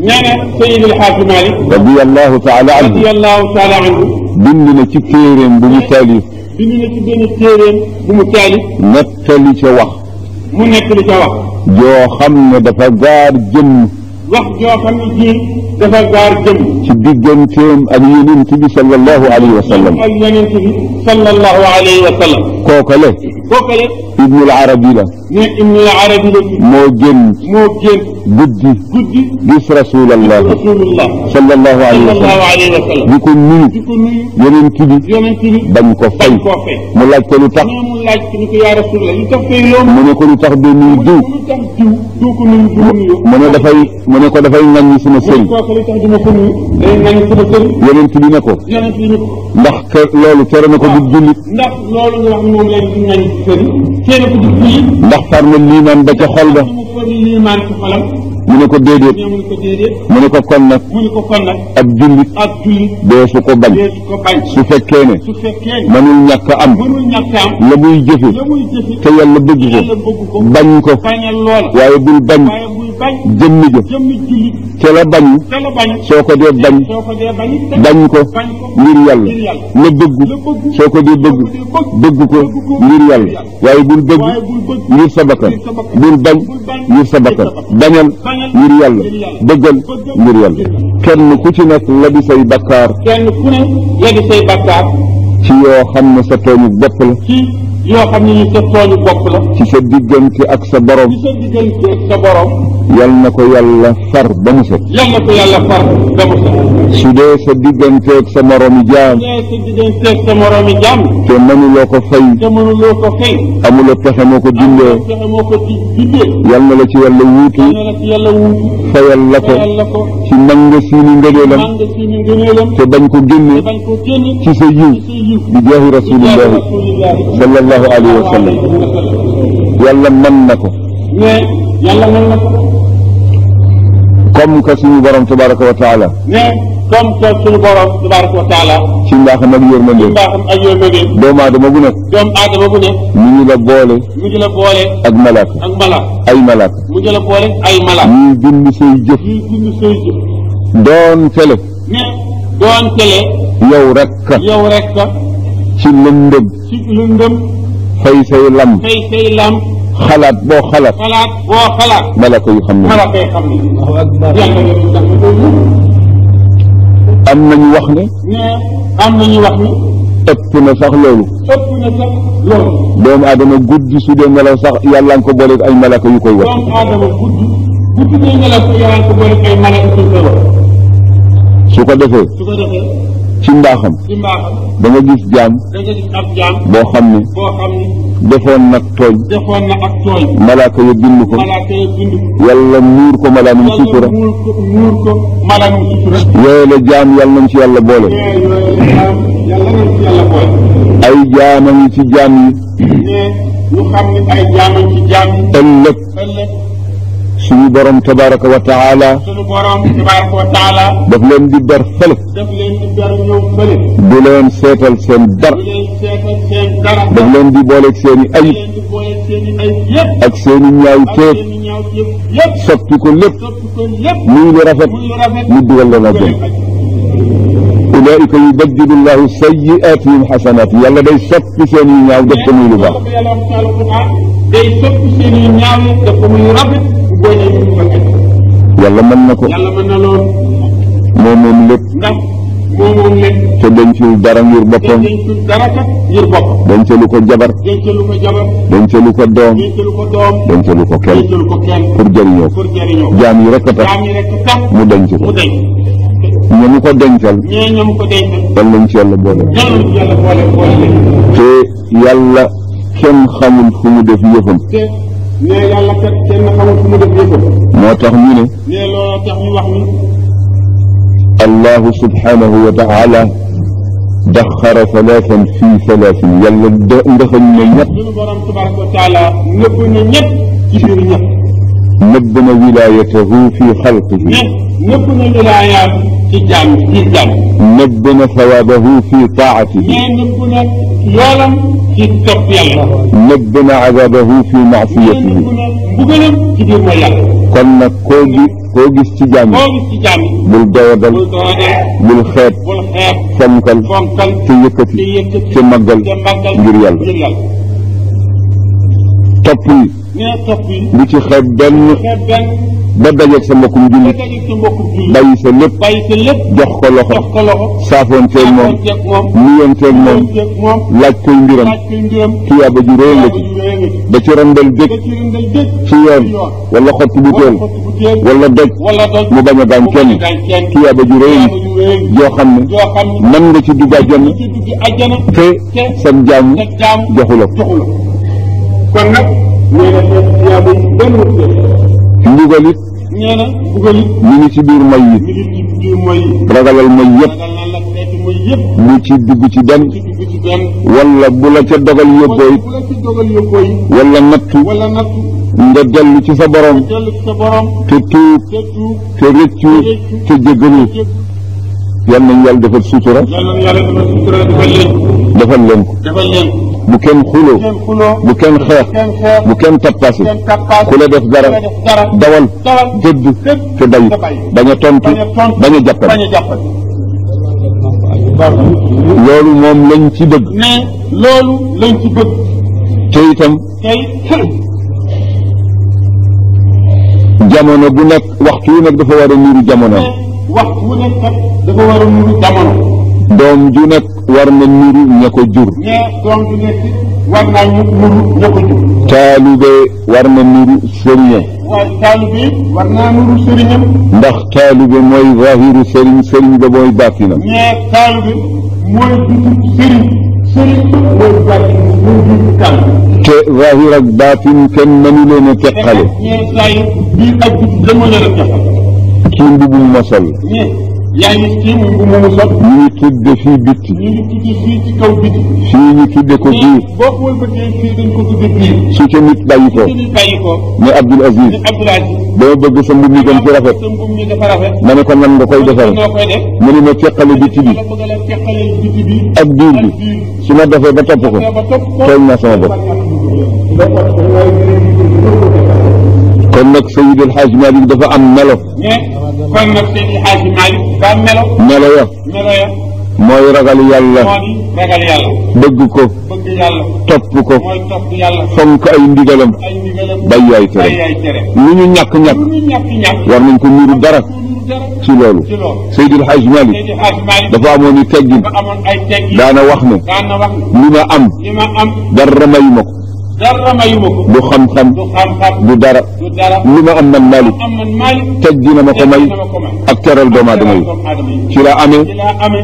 ñaana Seydi El Hadji Malick radiyallahu taala anhu bind na ci téeréem bu mu taalif nettali ca wax joo xam ne dafa gaar jëm ci digganteem ak yonent bi sallallahu alayhi wa sallam kookale Ibnul Arabi la moo génn guddi gis rasulallah sallallahu alayhi wa sallam di ko nuyu yonent bi bañ ko fay mu laaj ko lu tax mu ne ko lu tax doo nuyu diw mu ne ko dafay ŋaññi sama sëriñ yonent bi ne ko ndax loolu tere na ko du jullit ndax far na liimaan ba ca xol ba mu ne ko déedéet mu ne ko kon nag ab jullit dee su ko bañ su fekkee ne mënul ñàkk am la muy jëfe te yàlla bëgg ko bañ ko waaye bul bañ jëmmi ja ca la bañ soo ko dee bañ ko ngir yàlla la bëgg soo ko dee bëgg ko ngir yàlla waaye bul bëgg ngir sa bakkan bul bañ ngir sa bakkan bañal ngir yàlla bëggal ngir yàlla kenn ku ci nekk la di say bakkaar ci yoo xam ne sa tooñu bopp la ci sa diggante ak sa borom yal na ko yàlla far ba mu set su dee sa diggante ak sa moromi jaam te mënuloo ko fay amuloo pexe moo ko dindee yal na la ci yàlla wuutu fayal la ko ci nanga siini ngëneelam te bañ ko génne ci sa yiw bi jaahi rasulillahi sallallahu alayhi wa sallam yàlla mën na ko comme que suñu borom tabaraka wa taala ci mbaaxam ak yërmande doomu aadama bu nekk mu ngi la boole ak malaaka ay malaaka ñuy bind say jëf doon tele yow rek ci lëndëm fay say lam xalaat boo xalaat malaka yu xam ne am nañu wax ne ëpp na sax loolu doomu aadama guddi su dee nelaw sax yàlla nga ko booleeg ay malaka yu koy wax su ko defee ci mbaaxam da nga gis jaam boo xam ne defoon nag tooñ malaaka ya bind ko yàlla muur ko malaanum sutura yooyu la jaam yàlla nañ ci yàlla boole ay jaamam ci jaam yi ëllëg suñu borom tabaraka wa taala daf leen di ber fële du leen seetal seen dara daf leen di booleeg seeni ayib ak seeni ñaaw teeg soppi ko lépp muy lu rafet mu dugal leen àjjana ulaika yubaddilu llahu sayyi'atihim hasanat yàlla day soppi seeni ñaaw def ko muy lu baax yàlla mën na ko moom moom lépp te dencul dara ngir boppam dencalu ko jabar dencalu ko doom dencalu ko kenn pour jëriñoo jaam yi rek a tax mu denc ko ñamu ko dencal dal nañ ci yàlla boole te yàlla kenn xamul fu mu def yëfam yàlla kat kenn xamul fu mu def yëfam moo tax ñu ne looloo tax ñu wax ni allahu subhanahu wa taala daxara salaasan fii salaasin yàlla ndëxañ na ñett suñu borom tabaraka wa taala nëbb na ñett ci biir ñett nëbb na wilaayatahu fi xalqihi nëbb na wilaayaat ci jaam nëbb na sawaabahu fi taatihi nëbb na yoolam ci topp yàlla nëbb na azaabahu fi maasiyatihi mbugalam ci biir mooy yàlla kon nag koo gis ci jaam yi bul doyadal bul xeeb fonkal te yëkkati te màggal ngir yàlla topp yi lu ci xeeb benn ba dajeeg sa mbokkum jullit bàyyi sa lépp jox ko loxo saafoonteeg moom nuyonteeg moom laaj koy mbiram tuyaaba ju réy la ci da ci randal dëkk ci yoon wala xotti bu teel wala doj mu bañ a gaañ kenn tuyaaba ju réy joo xam ne mën nga ci dugg àjjana te sa jaam joxu la kon nag nee na seen tuyaaba yi benn mbugalit ñu ngi ci biir may yi ragalal may yëpp mu ci dugg ci dem wala bu la ca dogal yóbboo it wala nattu nga dellu ci sa borom te tuub te rëccu te jéggalu yal nañu yàlla defal sutura defal leen ko bu kenn xuloo bu kenn xeex bu kenn tappaase ku la def dara dawal gëdd te dayut bañ a tontu bañ a jàppal loolu moom lañ ci bëgg te itam jamono bu nekk waxtu wu nekk dafa war a niru jamono doom ju nekk war na niru ña ko jur taalibe war na niru sëriñam ndax taalibe mooy zahiru sëriñ ba mooy baatina te zahir ak baatin kenn mënu leen a teqale kii mbubum mosal yaa ngi ci mu mu sot ñu ngi tudde fii bitti ñu ngi tudde fii ci kaw bitti fii ñu tudde ko biir boo ko wëlbatee fii dañ ko tudde biir su ca nit bàyyi ko ne Abdoul Aziz dama bëgg sa mbub mi gën ci rafet ma ne ko nan nga koy defal mu ne ma teqale bitti bi ak biir bi su ma defee ba topp ko tooñ naa sama bopp kon nag Seydi El Hadji Malick dafa am melo kon nag Seydi El Hadji Malick ba melo ya mooy ragal yàlla bëgg ko topp ko fonk ay ndigalam bàyyi ay tere lu ñu ñàkk-ñàkk war nañ ko niru dara ci loolu Seydi El Hadji Malick dafa amoon i teggin daana wax ne li ma am dara mayuma ko du xam-xam du dara li ma am man Malick teggin ma ko may ak teral doomu aadama yi ci la amee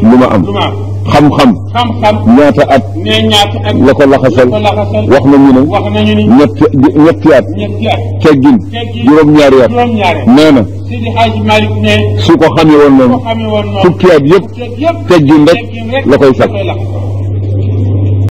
lu ma am xam-xam ñaata at la ko laxasal wax nañu ne ñetti at teggin juróom-ñaari at nee na su ko xamee woon noonu fukki at yëpp teggin rek la koy sax